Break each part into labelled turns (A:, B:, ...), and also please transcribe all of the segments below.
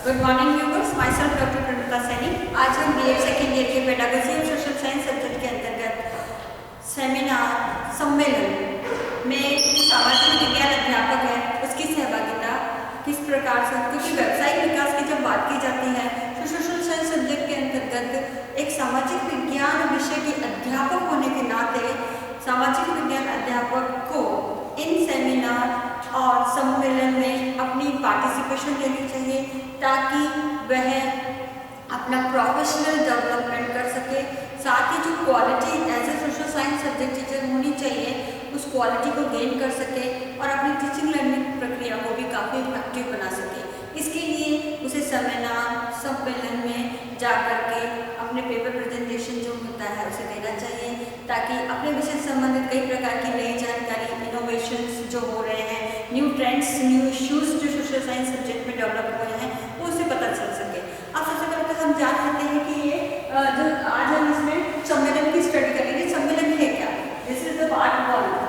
A: Good morning viewers, my self doctor Pranata Saini. आज हम BEd second year के पेडागोजी और सोशल साइंस सब्जेक्ट के अंतर्गत सेमिनार सम्मेलन में सामाजिक विज्ञान अध्यापक है उसकी सहभागिता किस प्रकार से, क्योंकि व्यावसायिक विकास की जब बात की जाती है तो सोशल साइंस सब्जेक्ट के अंतर्गत एक सामाजिक विज्ञान विषय के अध्यापक होने के नाते सामाजिक विज्ञान अध्यापक को इन सेमिनार और सम्मेलन में अपनी पार्टिसिपेशन देनी चाहिए ताकि वह अपना प्रोफेशनल डेवलपमेंट कर सके। साथ ही जो quality as a social science subject teacher होनी चाहिए उस क्वालिटी को गेन कर सके और अपनी टीचिंग लर्निंग प्रक्रिया को भी काफ़ी इफेक्टिव बना सके। इसके लिए उसे सेमिनार सम्मेलन में जा कर के अपने पेपर प्रेजेंटेशन जो होता है उसे देना चाहिए ताकि अपने विषय से संबंधित कई प्रकार की नई जानकारी, इनोवेशंस जो हो रहे हैं, न्यू ट्रेंड्स, न्यू इश्यूज जो सोशल साइंस सब्जेक्ट में डेवलप हुए हैं वो उसे पता चल सके। अब सबसे पहले तो हम जान सकते हैं कि ये जो आज हम इसमें सम्मेलन की स्टडी करेंगे। सम्मेलन है क्या? This is the part 1।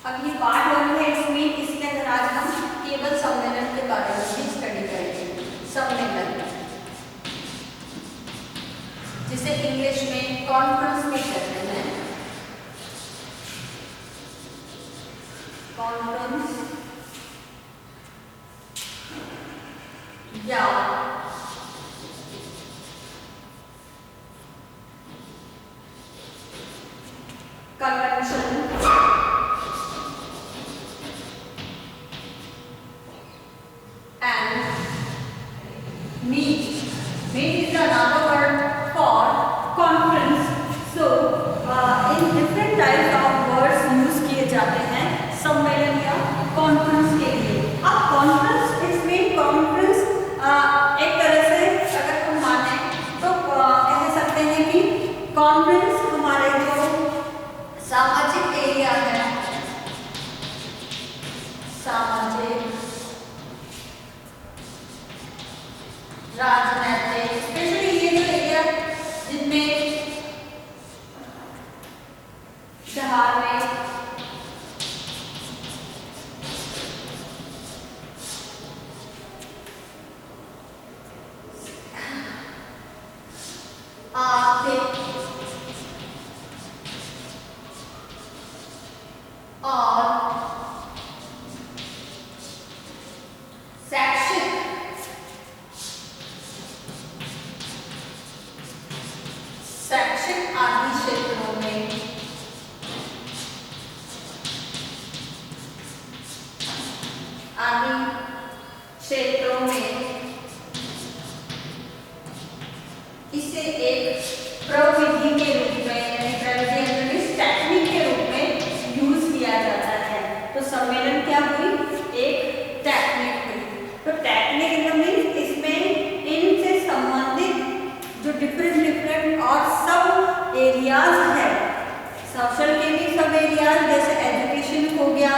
A: अब ये पार्ट 1 है, इसमें इसके अंदर आज हम केवल सम्मेलन के बारे में ही स्टडी करेंगे। सम्मेलन जिसे इंग्लिश में कॉन्फ्रेंस में कहते हैं, कॉन्फ्रेंस या कन्वेंशन क्षेत्रों में इसे एक प्रविधि के रूप में, टेक्निक के रूप में यूज किया जाता है। तो सम्मेलन क्या हुई? एक टेक्निक हुई। तो टेक्निक मीन्स इसमें इनसे संबंधित जो डिफरेंट और सब एरियाज है, सोशल के भी सब एरियाज जैसे एजुकेशन हो गया,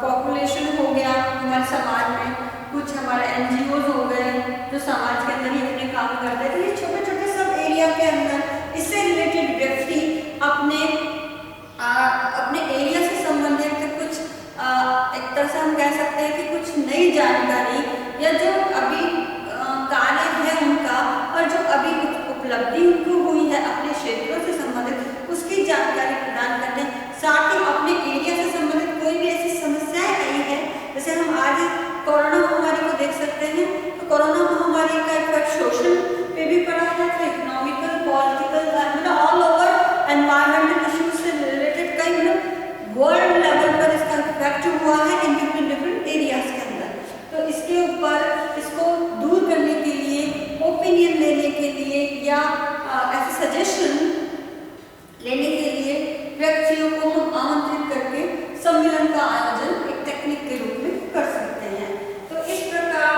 A: पॉपुलेशन हो गया हमारे समाज में, कुछ हमारे एनजीओज हो गए जो समाज के अंदर ही अपने काम करते थे। ये छोटे छोटे सब एरिया के अंदर इससे रिलेटेड व्यक्ति अपने एरिया से संबंधित कुछ एक तरह से हम कह सकते हैं कि कुछ नई जानकारी या जो अभी कार्य है उनका और जो अभी उपलब्धि उनको हुई है अपने क्षेत्रों से संबंधित उसकी जानकारी प्रदान करने, साथ ही अपने एरिया से संबंधित कोई भी ऐसी समस्याएं आई है, जैसे हम आज कोरोना महामारी को देख सकते हैं। तो कोरोना महामारी का इफेक्ट सोशल पे भी पड़ा है, तो इकोनॉमिकल, पॉलिटिकल, मतलब ऑल ओवर एनवायरमेंटल इश्यूज से रिलेटेड कई वर्ल्ड लेवल पर इसका इफेक्ट हुआ है इन डिफरेंट एरियाज के अंदर। तो इसके ऊपर इसको दूर करने के लिए, ओपिनियन लेने के लिए या ऐसे सजेशन लेने के लिए व्यक्तियों को हम आमंत्रित करके सम्मेलन का आयोजन एक टेक्निक के रूप में कर सकते हैं। तो इस प्रकार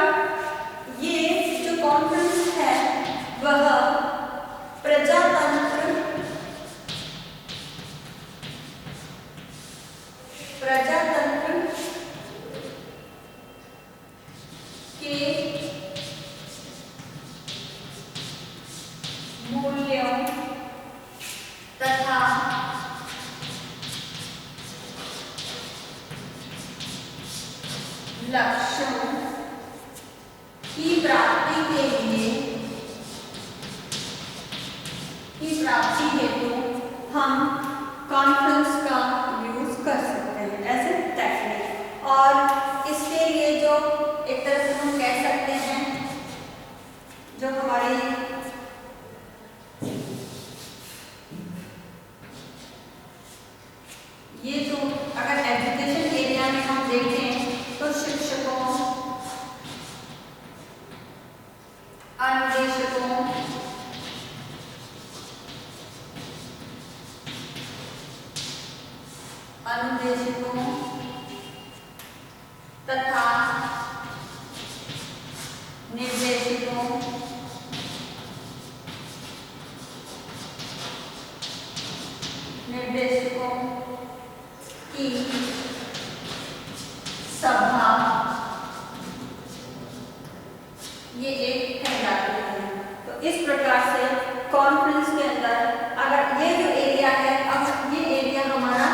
A: ये जो कॉन्फ्रेंस है वह प्रजातंत्र के लक्ष्यों की प्राप्ति हेतु हम कॉन्फ्रेंस का यूज कर सकते हैं एज ए टेक्निक। और इसके लिए जो एक तरह से हम कह सकते हैं, जो हमारी ये जो अगर एजुकेशन एरिया में हम देखें तो शिक्षकों, अनुदेशकों, तथा निर्देशकों की सभा ये एक कहलाती है। तो इस प्रकार से कॉन्फ्रेंस के अंदर अगर ये जो एरिया है, अब ये एरिया हमारा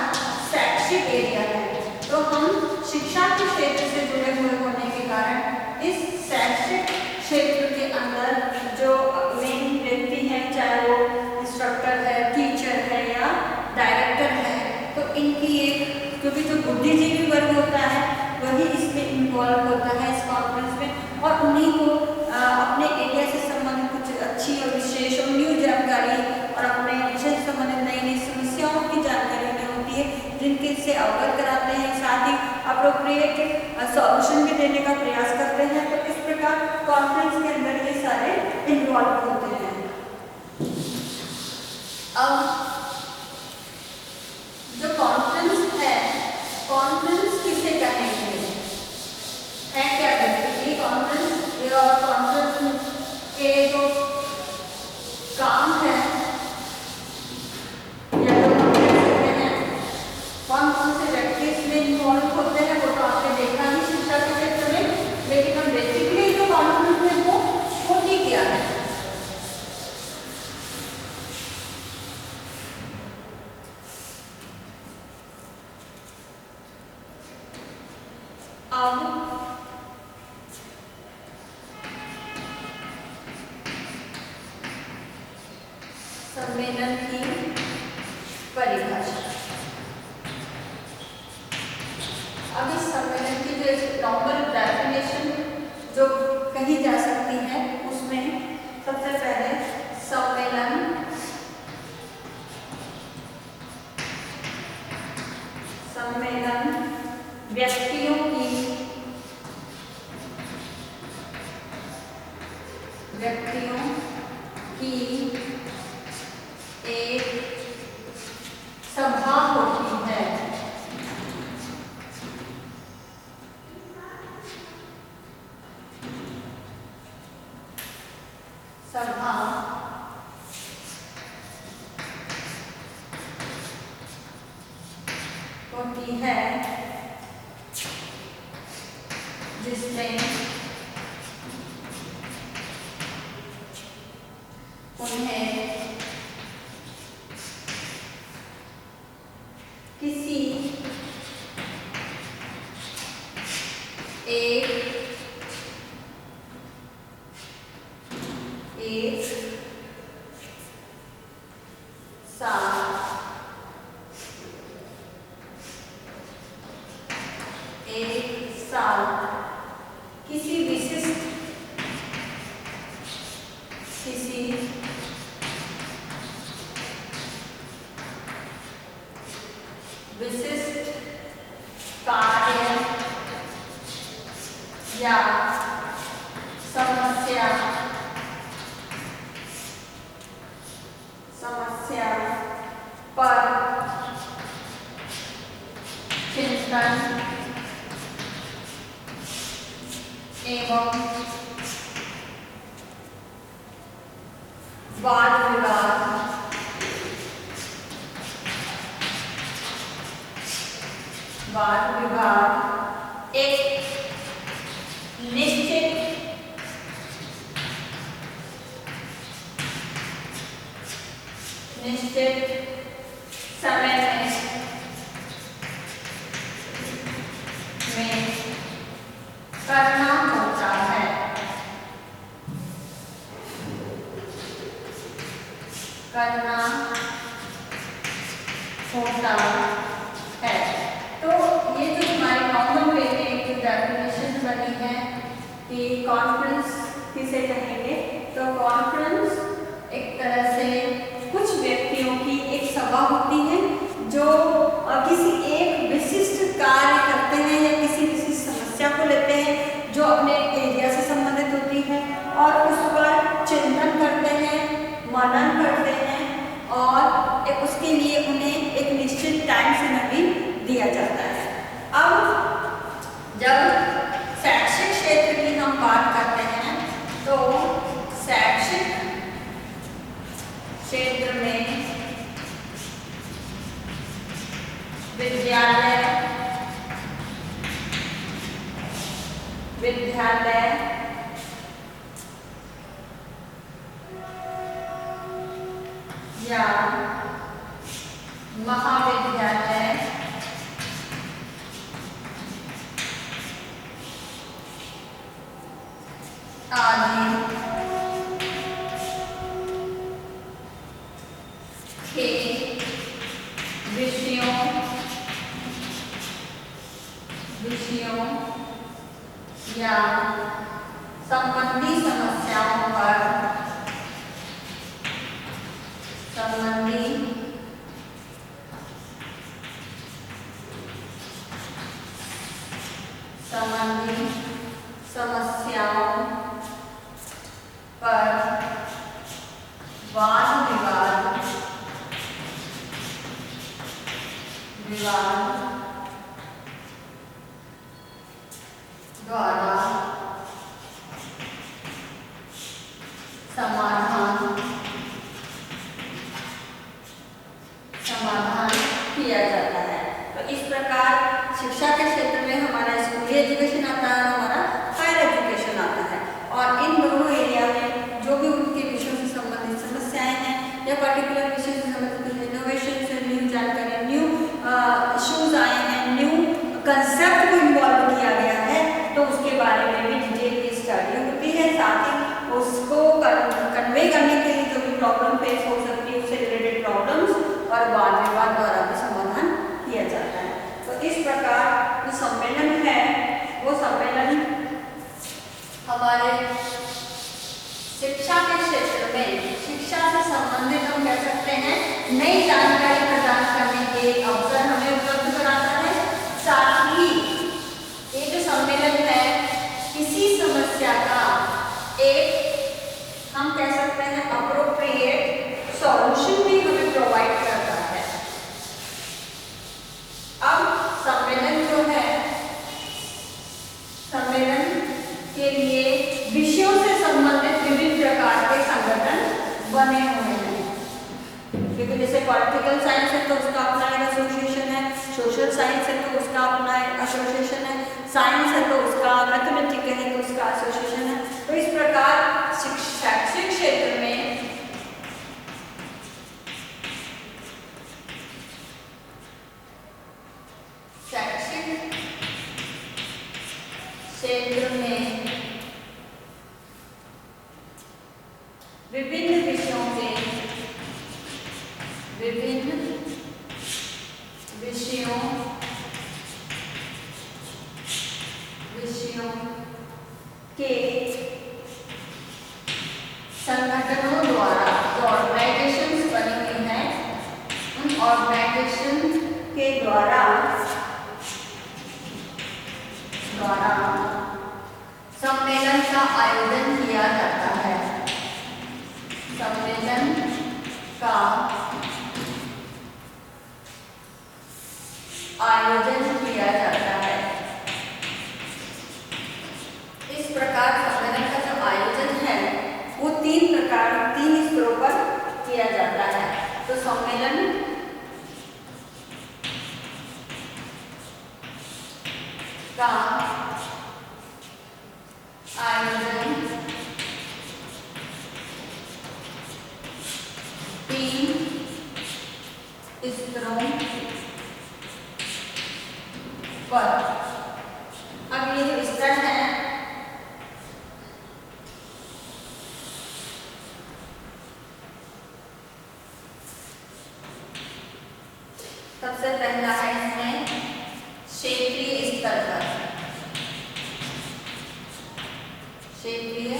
A: शैक्षिक एरिया है, तो हम शिक्षा के क्षेत्र से जुड़े हुए होने के कारण इस शैक्षिक क्षेत्र के अंदर जो मेन व्यक्ति है, चाहे वो इंस्ट्रक्टर है, टीचर है या डायरेक्टर है, तो इनकी एक, क्योंकि जो बुद्धिजीवी वर्ग होता है वही इसमें इन्वॉल्व होता है इस कॉन्फ्रेंस में, और उन्हीं को अपने एरिया से संबंधित कुछ अच्छी और विशेष और न्यू जानकारी और अपने विषय से संबंधित नई नई समस्याओं की जानकारी उन्हें होती है, जिनके से अवगत कराते हैं, साथ ही अप्रोप्रिएट सॉल्यूशन भी देने का प्रयास करते हैं। तो इस प्रकार कॉन्फ्रेंस के अंदर ये सारे इन्वॉल्व होते हैं। अब जो कॉन्फ्रेंस है, कॉन्फ्रेंस किसे कहेंगे, है क्या बेसिकली कॉन्फ्रेंस, और कॉन्फ्रेंस के जो काम है या जो हम कह सकते हैं कौन कौन से व्यक्ति इसमें इन्वॉल्व होते हैं, वो तो आपने देखा ही शिक्षा के क्षेत्र में, लेकिन हम बेसिकली जो कॉन्फ्रेंस है वो होती क्या है। अब सम्मेलन की परिभाषा, अब इस सम्मेलन की जो नॉर्मल डेफिनेशन जो कही जा सकती है, उसमें सबसे पहले सम्मेलन व्यक्तियों की एक सभा होती है। सभा होती है जिसमें उन्हें किसी एक साल किसी विशिष्ट कार्य या समस्या पर चिंतन एवं वाद विवाद एक निश्चित समय में करना होता है। तो ये जो हमारे कॉमन वे में एक डेफिनेशन बनी है कि कॉन्फ्रेंस किसे कहेंगे, तो कॉन्फ्रेंस एक तरह से कुछ व्यक्तियों की एक सभा होती है जो किसी एक विशिष्ट कार्य करते हैं या किसी विशिष्ट समस्या को लेते हैं जो अपने एरिया से संबंधित होती है और उस पर चिंतन करते हैं, मनन करते हैं और उसके लिए उन्हें एक निश्चित टाइम सीमा भी दिया जाता है। अब जब शैक्षिक क्षेत्र की हम बात करते हैं तो शैक्षिक क्षेत्र में विद्यालय या महाविद्यालय आदि के विषयों या संबंधी समस्याओं पर वाद विवाद द्वारा समाधान किया जाता है। तो इस प्रकार शिक्षा के क्षेत्र में हमारा स्कूली एजुकेशन आता है, हमारा हायर एजुकेशन आता है और इन दोनों एरिया में जो भी उनके विषयों से संबंधित समस्याएं हैं या पर्टिकुलर विषय से संबंधित इनोवेशन से न्यू जानकारी, न्यू इश्यूज आए हैं, न्यू कंसेप्ट को इन्वॉल्व किया गया है तो उसके बारे में भी डिटेल की स्टडी होती है। साथ ही उसको कन्वे करने के लिए जो भी प्रॉब्लम फेस हो सकती है उससे रिलेटेड प्रॉब्लम्स और वाद विवाद द्वारा भी समाधान किया जाता है। तो इस प्रकार जो सम्मेलन है वो सम्मेलन हमारे शिक्षा के क्षेत्र में शिक्षा से संबंधित हम कह सकते हैं नई जानकारी प्रदान करने के अवसर हमें उपलब्ध कराता है। साथ ही ये जो सम्मेलन है किसी समस्या का एक हम कह सकते हैं अप्रोप्रिएट सॉल्यूशन भी हमें प्रोवाइड करता है। अब सम्मेलन जो है सम्मेलन के लिए विषयों से संबंधित विभिन्न प्रकार के संगठन बने हुए हैं, क्योंकि जैसे पॉलिटिकल साइंस है तो उसका अपना एक एसोसिएशन है, सोशल साइंस है तो उसका अपना एक एसोसिएशन है, साइंस है तो उसका, मैथमेटिक्स है तो उसका एसोसिएशन है। तो इस प्रकार शैक्षिक क्षेत्र में विभिन्न विषयों के संगठनों द्वारा जो ऑर्गेनाइजेशंस बनी हुई हैं उन ऑर्गेनाइजेशन के द्वारा सम्मेलन का आयोजन किया जाता है। सम्मेलन का आयोजन किया जाता है। इस प्रकार सम्मेलन का जो आयोजन है वो तीन स्तरों पर किया जाता है। तो सम्मेलन का आयोजन 3 स्तरों पर। अब ये जो स्तर है क्षेत्रीय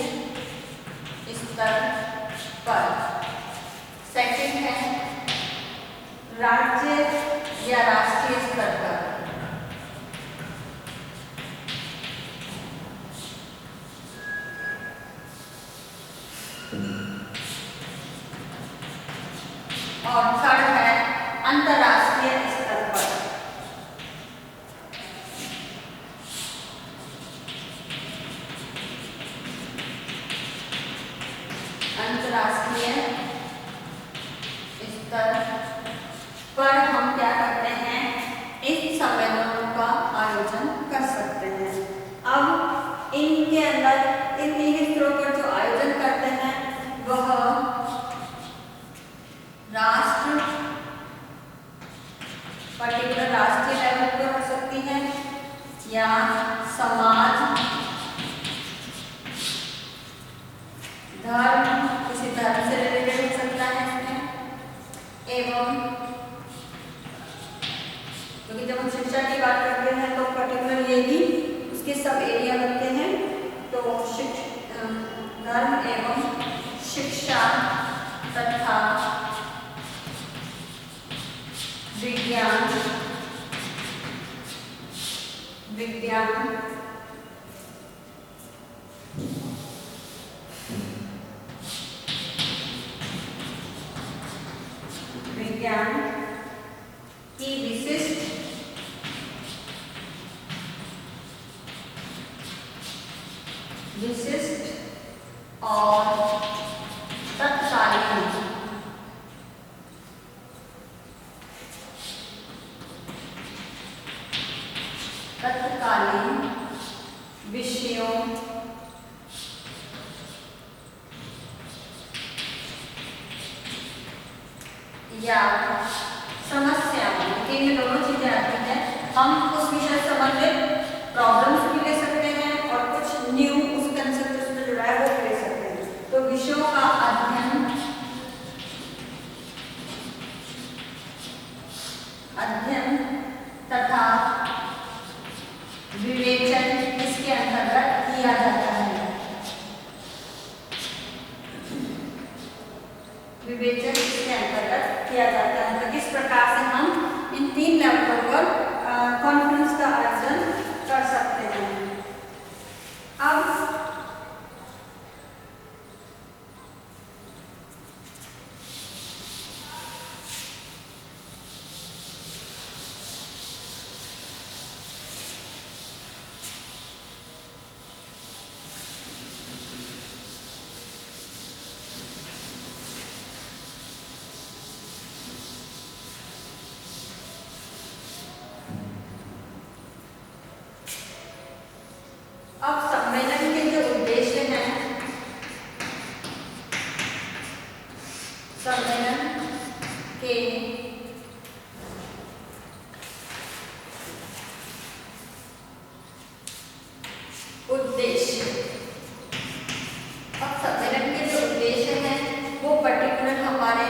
A: स्तर पर। सेकंड है राज्य या राष्ट्रीय स्तर पर। और थर्ड है अंतर्राष्ट्रीय स्तर पर। अंतर्राष्ट्रीय स्तर पर हम क्या करते हैं, इन सम्मेलनों का आयोजन कर सकते हैं। अब इनके अंदर इन तीन स्तरों पर जो आयोजन करते हैं वह राष्ट्र, पर्टिकुलर राष्ट्रीय लेवल पर हो सकती है, या समाज, धर्म, किसी धर्म से रिलेटेड हो सकता है इसमें, एवं क्योंकि जब हम शिक्षा की बात करते हैं तो पर्टिकुलर ये भी उसके सब एरिया बनते हैं। तो धर्म एवं शिक्षा तथा विज्ञान की विशिष्ट और तत्कालीन विषयों या समस्याओं, इनमें दोनों चीजें आती हैं। हम उस विषय से संबंधित प्रॉब्लम्स भी ले सकते हैं और कुछ न्यू उस कंसेप्ट से जुड़ा है वो भी ले सकते हैं। तो विषयों का अध्ययन तथा विवेचन इसके अंतर्गत किया जाता है। विवेचन इसके अंतर्गत किया जाता है। तो इस प्रकार से हम इन तीन लेवलों पर कॉन्फ्रेंस का आयोजन कर सकते हैं। अब सम्मेलन के जो उद्देश्य हैं, सम्मेलन के उद्देश्य, अब सम्मेलन के जो उद्देश्य हैं वो पर्टिकुलर हमारे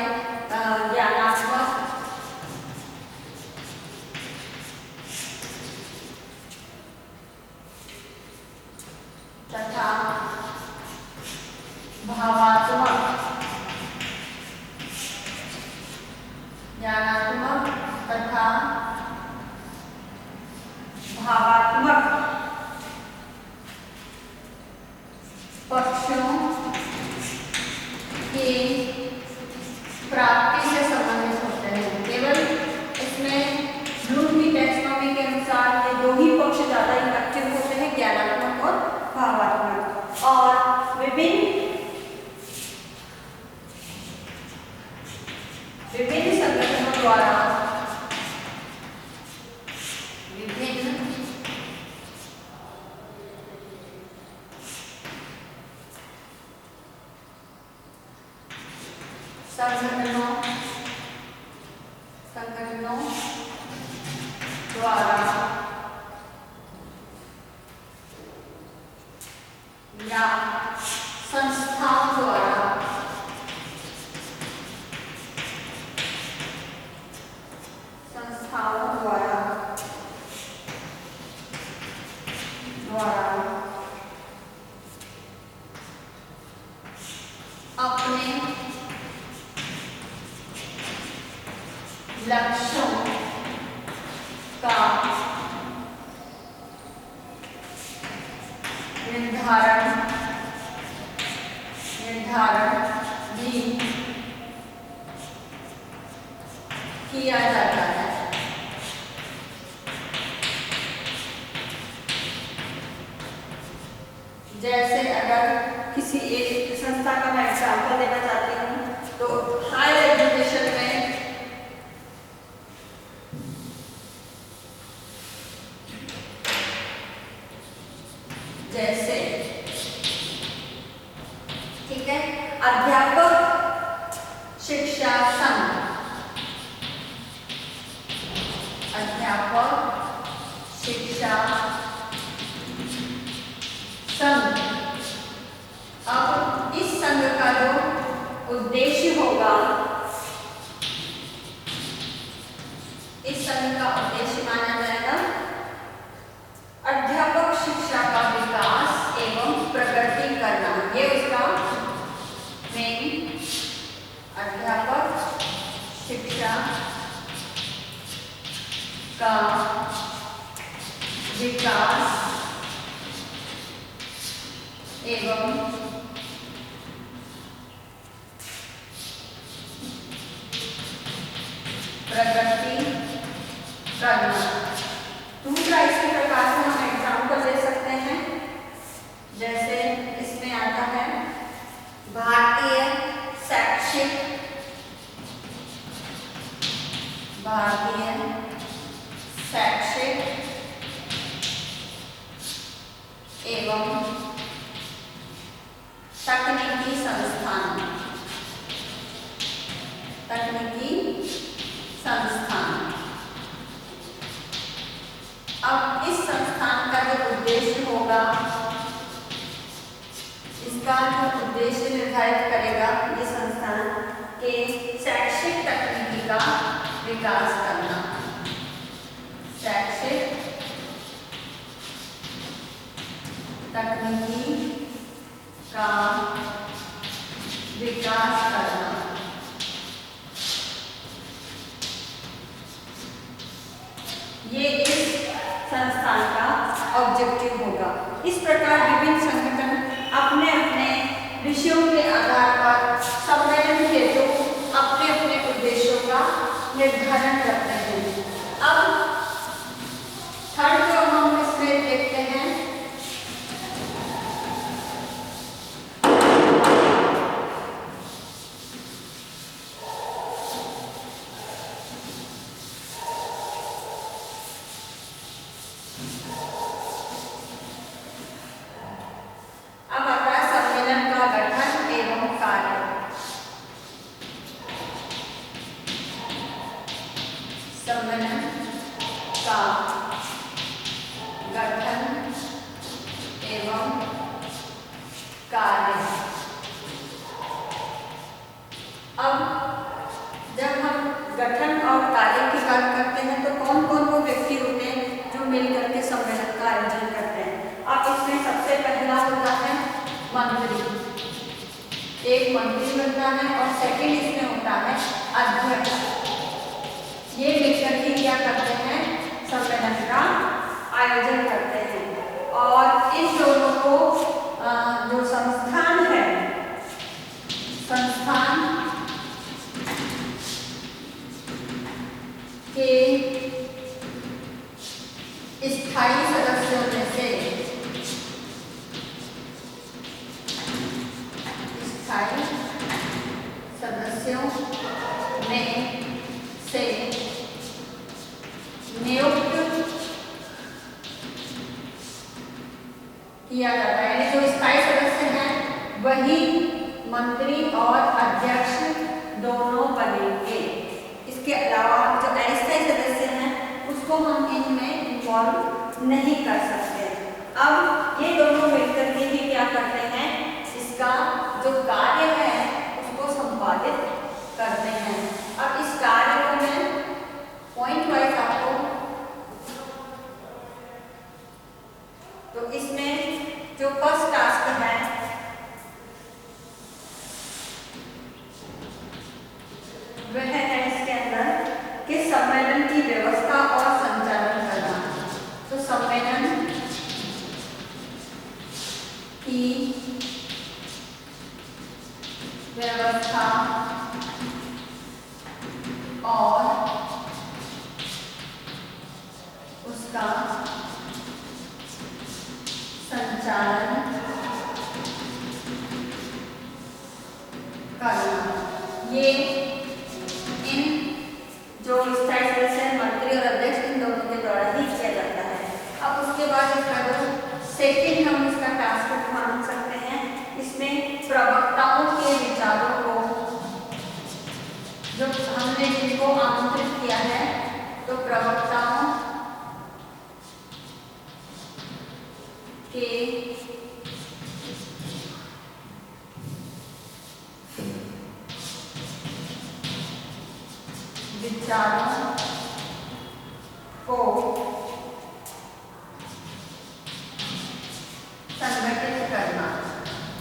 A: ज्ञानात्मक तथा भावात्मक, ज्ञानात्मक तथा भावात्मक पक्षों की प्राप्ति से संबंधित होते हैं। केवल इसमें ब्लूम की टैक्सोनॉमी के अनुसार ये दो ही पक्ष ज्यादा इफेक्टिव होते हैं, ज्ञानात्मक और भावात्मक। और विभिन्न संगठनों द्वारा संगठनों द्वारा या संस्थाओं द्वारा निर्धारण भी किया जाता है। जैसे अगर किसी एक संस्था का मैं एग्जाम्पल देना चाहती हूँ तो हायर एजुकेशन में जैसे, ठीक है, अध्यापक शिक्षा संघ, अध्यापक शिक्षा संघ। अब इस संघ का जो उद्देश्य होगा, इस संघ का उद्देश्य माना जाएगा अध्यापक शिक्षा का विकास एवं प्रगति करना। ये उसका मेन, अध्यापक शिक्षा का विकास एवं प्रगति करना। दूसरा इसी प्रकार से हम एग्जाम्पल दे सकते हैं, जैसे इसमें आता है भारतीय शैक्षिक, भारतीय शैक्षिक एवं तकनीकी संस्थान, तकनीकी संस्थान। अब इस संस्थान का जो उद्देश्य होगा, इसका जो उद्देश्य निर्धारित करेगा ये संस्थान के शैक्षिक तकनीकी का विकास करना, शैक्षिक तकनीकी का विकास करना। ये इस संस्थान का ऑब्जेक्टिव होगा। इस प्रकार विभिन्न संगठन अपने अपने विषयों के आधार पर सम्मेलन हेतु अपने अपने उद्देश्यों का निर्धारण करते हैं। अब थर्ड जो हम इसमें देखते हैं, सम्मेलन का गठन एवं कार्य। अब जब हम गठन और कार्य की बात करते हैं तो कौन कौन वो व्यक्ति होते हैं जो मिलकर के सम्मेलन का आयोजन करते हैं। अब इसमें सबसे पहला होता है मंत्री, एक मंत्री बनता है, और सेकंड इसमें होता है अध्यक्ष। ये मिलकर के क्या करते हैं, सम्मेलन का आयोजन करते हैं। और इन दोनों को जो संस्थान है, संस्थान के स्थायी सदस्यों में से, स्थायी सदस्यों में से नियुक्त किया जाता है। यानी जो स्थायी सदस्य हैं वही मंत्री और अध्यक्ष दोनों बनेंगे। इसके अलावा जो अस्थायी सदस्य हैं उसको हम इनमें इन्वॉल्व नहीं कर सकते। अब ये दोनों मिलकर के ही क्या करते हैं, इसका जो कार्य है उसको संपादित करते हैं। अब इस कार्य को मैं पॉइंट वाइज आपको, तो इसमें जो फर्स्ट टास्क है वह है इसके अंदर कि सम्मेलन की व्यवस्था और संचालन करना। तो सम्मेलन व्यवस्था और उसका संचालन करना। ये इन जो स्थायी सदस्य मंत्री और अध्यक्ष इन दोनों के द्वारा ही किया जाता है। अब उसके बाद इसका जो सेकेंड हम इसका टास्क मान सकते हैं, इसमें प्रवक्ताओं के विचारों को जो हमने जिनको आमंत्रित किया है, तो प्रवक्ताओं के विचारों को संगठित करना।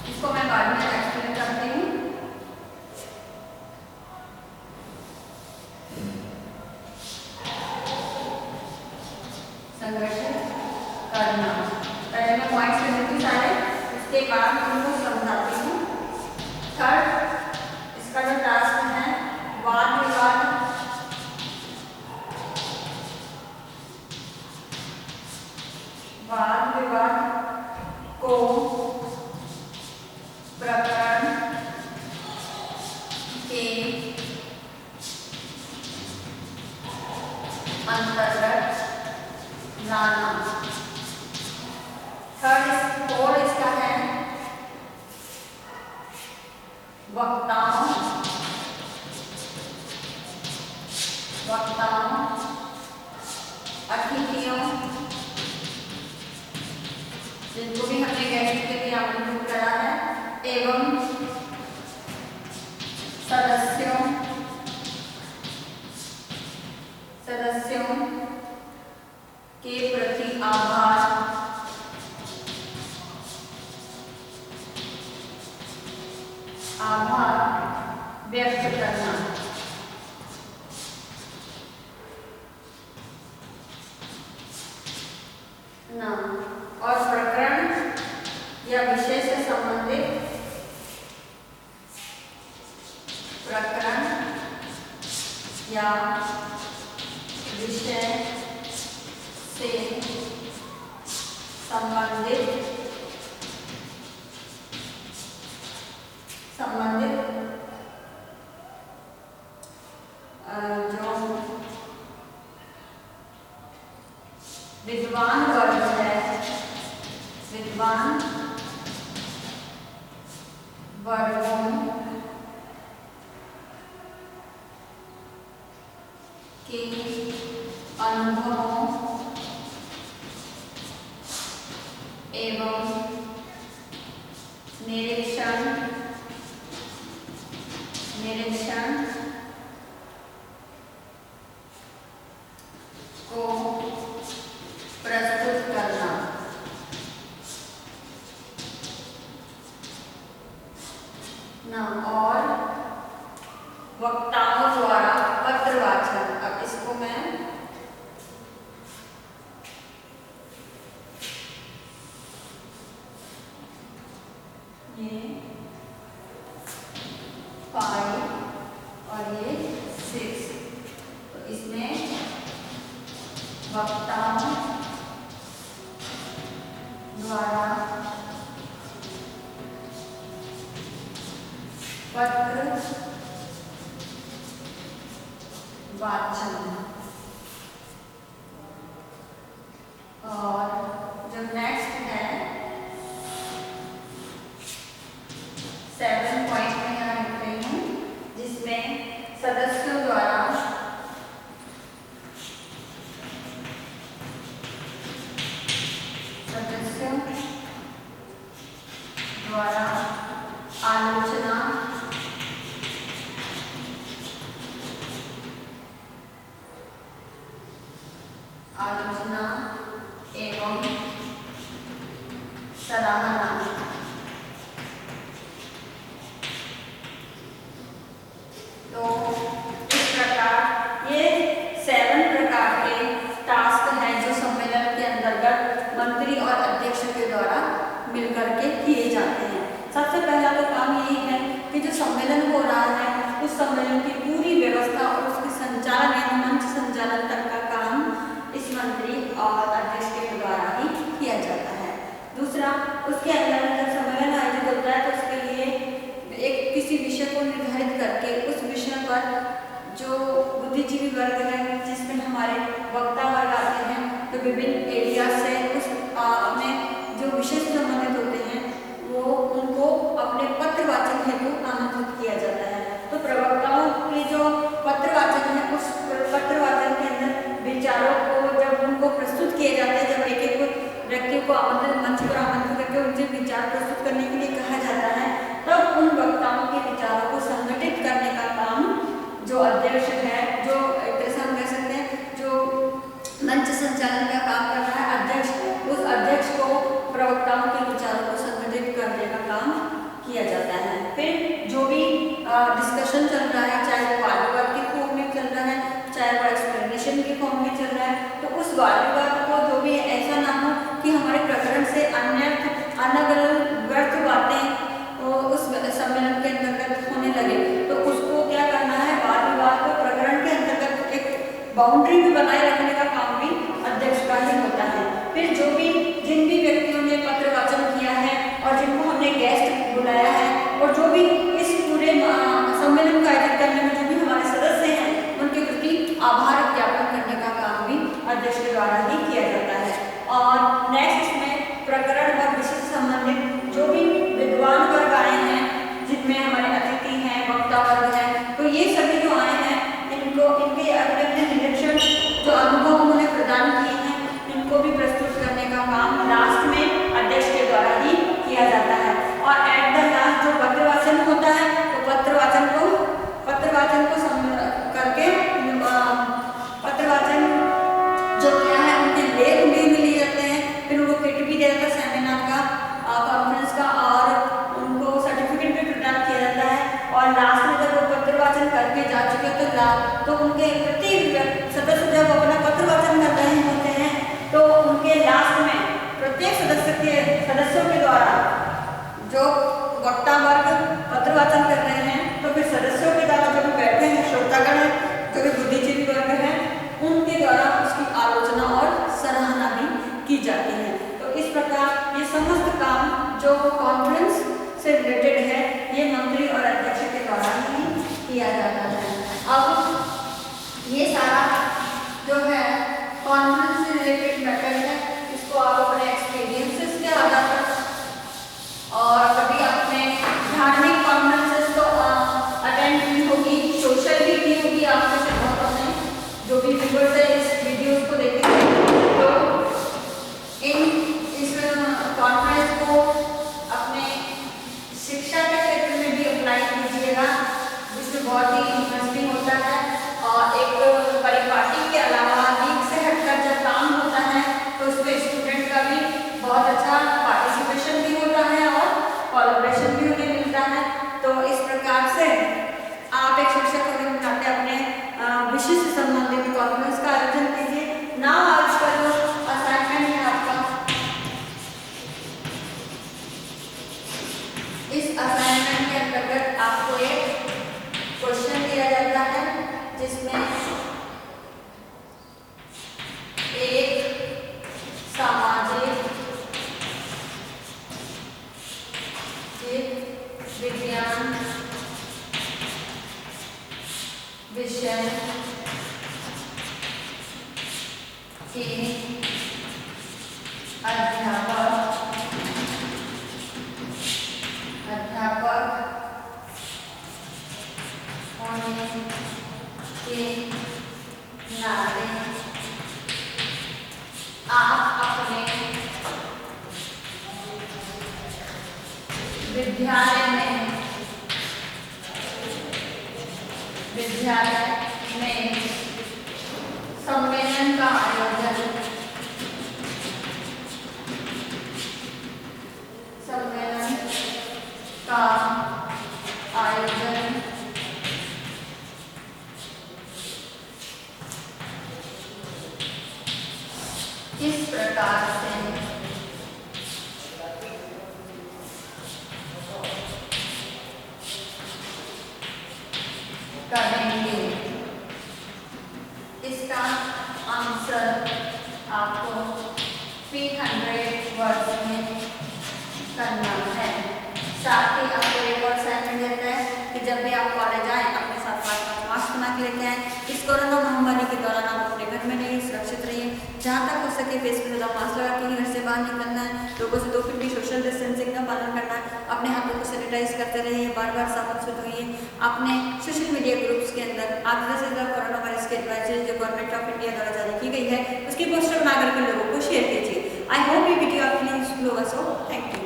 A: इसको मैं बाद में एक्सप्लेन करती हूँ। संगठित करना, पहले मैं पॉइंट्स लिख देती हूँ सारे, उसके बाद उनको समझाती हूँ। थर्ड, इसका जो टास्क है वाद विवाद को प्रकरण के अंतर्गत लाना। थर्ड और इसका है वक्ताओं अतिथियों जिनको भी हमने गेस्ट के लिए आमंत्रित करा है, एवं सदस्यों के प्रति आभार व्यक्त करना। और प्रकरण या विषय से संबंधित प्रकरण या विषय से संबंधित जो विद्वान वर्ग है, विद्वान वर्गों के अनुभवों एवं निरीक्षण को प्रस्तुत करना। और वक्ताओं द्वारा पत्र वाचन। अब इसको मैं ये 5 और ये 6, तो इसमें वक्ताओं द्वारा पत्र वाचन। और जो नेक्स्ट है 7 पॉइंट में यहाँ लिख रही हूँ, जिसमें सदस्यों द्वारा आलोचना एवं सराहना। तो इस प्रकार ये 7 प्रकार के टास्क हैं जो सम्मेलन के अंतर्गत मंत्री और अध्यक्ष के द्वारा मिलकर के किए जाते हैं। सबसे पहला तो काम यही है कि जो सम्मेलन हो रहा है उस सम्मेलन की पूरी व्यवस्था और उसके संचालन यानी मंच संचालन तक का काम इस मंत्री और अध्यक्ष के द्वारा ही किया जाता है। दूसरा, उसके अंदर जब सम्मेलन आयोजित होता है तो उसके लिए एक किसी विषय को निर्धारित करके उस विषय पर जो बुद्धिजीवी वर्ग है जिसमें हमारे वक्ता वर्ग आते हैं तो विभिन्न एरिया से उस में जो विषय से संबंधित होते हैं वो उनको अपने पत्र वाचन हेतु आमंत्रित किया जाता है। तो प्रवक्ताओं के जो पत्र वाचन है उस पत्र वाचन के अंदर विचारों को जब उनको प्रस्तुत किए जाते हैं, जब एक एक व्यक्ति को आमंत्रित मंच पर आमंत्रित करके उनसे विचार प्रस्तुत करने के लिए कहा जाता है, तब उन वक्ताओं के विचारों को संगठित करने का काम जो अध्यक्ष है, जो हम कह सकते हैं जो मंच संचालन का काम कर रहा है अध्यक्ष, उस अध्यक्ष को प्रवक्ताओं के विचारों को संगठित करने का काम किया जाता है। फिर जो भी डिस्कशन चल रहा है, चाहे वो वाद विवाद के फॉर्म में चल रहा है, चाहे वो एक्सप्लेनेशन के फॉर्म में चल रहा है, तो उस वाद विवाद को जो भी ऐसा ना हो कि हमारे प्रकरण से अन्य अलग अलग व्यर्थ बातें उस सम्मेलन के अंतर्गत होने लगे, तो उसको क्या करना है, वाद विवाद को प्रकरण के अंतर्गत एक बाउंड्री भी बनाए रखने का काम भी अध्यक्ष का ही होता है। फिर जो भी जिन भी व्यक्तियों ने पत्र वाचन किया है और जिनको हमने गेस्ट बुलाया है और जो भी इस पूरे सम्मेलन का आयोजन करने में जो भी हमारे सदस्य हैं उनके प्रति आभार ज्ञापन करने का काम भी अध्यक्ष के द्वारा ही किया जाता है। और नेक्स्ट इसमें प्रकरण और विषय से संबंधित जो भी विद्वान वर्ग आए हैं, जिनमें हमारे अतिथि हैं, वक्ता वर्ग हैं, तो ये सभी जो आए हैं इनको इनके अपने अपने निरीक्षण जो अनुभव उन्होंने प्रदान किए हैं इनको भी प्रस्तुत करने का काम लास्ट में अध्यक्ष के द्वारा ही किया जाता है। और एट द लास्ट जो पत्र वाचन होता है तो पत्र वाचन को करके पत्र वाचन जो किया है उनके लेख भी लिए जाते हैं, फिर उनको किट भी दिया जाता है सेमिनार का, कॉन्फ्रेंस का, और उनको सर्टिफिकेट भी प्रदान किया जाता है। और लास्ट में जब वो पत्र वाचन करके जा चुके तो उनके प्रत्येक सदस्य जब अपना पत्र वाचन कर रहे होते हैं तो उनके लास्ट में प्रत्येक सदस्यों के द्वारा जो वक्ता वर्ग पत्र वाचन कर रहे हैं तो फिर सदस्यों के द्वारा जो भी बैठे हैं श्रोतागण हैं, जो भी बुद्धिजीवी वर्ग हैं, उनके द्वारा उसकी आलोचना और सराहना भी की जाती है। तो इस प्रकार ये समस्त काम जो कॉन्फ्रेंस से रिलेटेड है ये मंत्री और अध्यक्ष के द्वारा ही किया जाता है। अब ये सारा जो है कॉन्फ्रेंस से रिलेटेड मैटर है, इसको आप अपने एक्सपीरियंसेस के आधार पर और कभी आपने धार्मिक कॉन्फ्रेंसेस तो अटेंड की होगी, सोशल भी की होगी, आपके से बहुतों ने जो भी व्यूअर्स है इस वीडियोस को देखेंगे तो इस कॉन्फ्रेंस को अपने शिक्षा के क्षेत्र में भी अप्लाई कीजिएगा, जिसमें बहुत ही इंटरेस्टिंग होता है। और एक परिपाटी के अलावा लीग से हटकर जब काम होता है तो उसमें स्टूडेंट का भी बहुत अच्छा पार्टिसिपेशन भी होता है और कोलैबोरेशन भी उन्हें मिलता है। तो इस प्रकार से आप एक शिक्षक होने के नाते अपने विषय से संबंधित कॉन्फ्रेंस का आयोजन कीजिए। ना आज का जो असाइनमेंट है आपका, इस असाइनमेंट के अंतर्गत आपको एक क्वेश्चन दिया जाता है जिसमें एक सामाजिक विज्ञान विषय के अध्यापक होने के नाते आप अपने विद्यालय में सम्मेलन का आयोजन किस प्रकार से लेके आए। इस कोरोना महामारी के दौरान आप अपने घर में रहिए, सुरक्षित रहिए, जहाँ तक हो सके फेस पे ज़्यादा मास्क लगा के ही घर से बाहर निकलना है, लोगों से 2 फीट की सोशल डिस्टेंसिंग का पालन करना है, अपने हाथों को सैनिटाइज करते रहिए, बार बार साबुन से धोइए। अपने सोशल मीडिया ग्रुप्स के अंदर आप जैसे कोरोना वायरस के एडवाइजरी जो गवर्नमेंट ऑफ इंडिया द्वारा जारी की गई है उसकी पोस्टर बना करके लोगों को शेयर कीजिए। आई होप ये वीडियो आपके लिए यूजफुल होगा। So thank you.